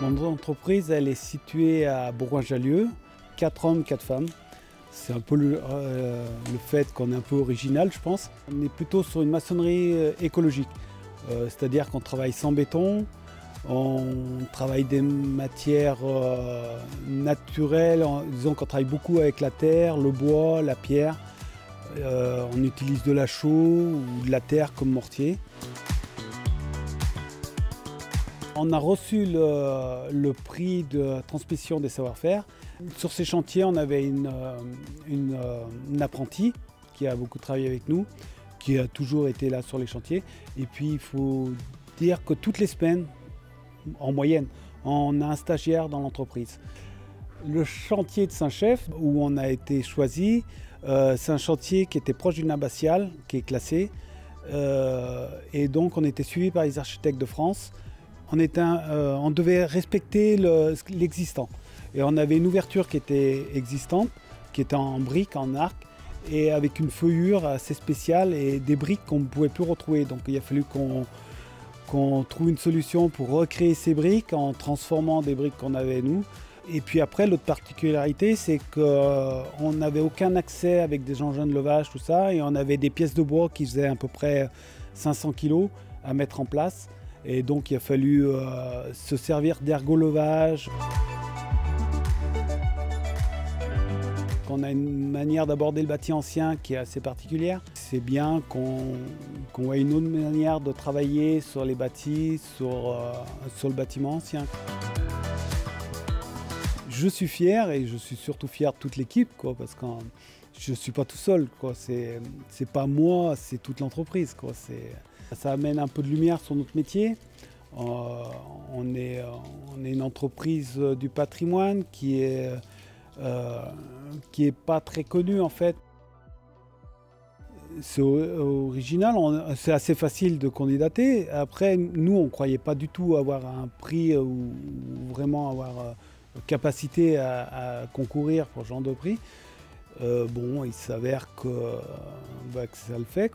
Notre entreprise, elle est située à Bourgoin-Jallieu, 4 hommes, 4 femmes. C'est un peu le fait qu'on est un peu original, je pense. On est plutôt sur une maçonnerie écologique, c'est-à-dire qu'on travaille sans béton, on travaille des matières naturelles, disons qu'on travaille beaucoup avec la terre, le bois, la pierre. On utilise de la chaux ou de la terre comme mortier. On a reçu le prix de transmission des savoir-faire. Sur ces chantiers, on avait une apprentie qui a beaucoup travaillé avec nous, qui a toujours été là sur les chantiers. Et puis, il faut dire que toutes les semaines, en moyenne, on a un stagiaire dans l'entreprise. Le chantier de Saint-Chef, où on a été choisi, c'est un chantier qui était proche d'une abbatiale, qui est classée. Et donc, on était suivi par les architectes de France. On devait respecter l'existant. Et on avait une ouverture qui était existante, qui était en briques, en arc, et avec une feuillure assez spéciale et des briques qu'on ne pouvait plus retrouver. Donc il a fallu qu'on trouve une solution pour recréer ces briques en transformant des briques qu'on avait nous. Et puis après, l'autre particularité, c'est qu'on n'avait aucun accès avec des engins de levage, tout ça, et on avait des pièces de bois qui faisaient à peu près 500 kg à mettre en place. Et donc il a fallu se servir d'ergo-levage. On a une manière d'aborder le bâti ancien qui est assez particulière. C'est bien qu'on voit une autre manière de travailler sur les bâtis, sur le bâtiment ancien. Je suis fier et je suis surtout fier de toute l'équipe, parce que je ne suis pas tout seul. C'est pas moi, c'est toute l'entreprise. Ça amène un peu de lumière sur notre métier. On est une entreprise du patrimoine qui est pas très connue en fait. C'est original, c'est assez facile de candidater. Après, nous, on ne croyait pas du tout avoir un prix ou vraiment avoir capacité à concourir pour ce genre de prix. Bon, il s'avère que ça le fait,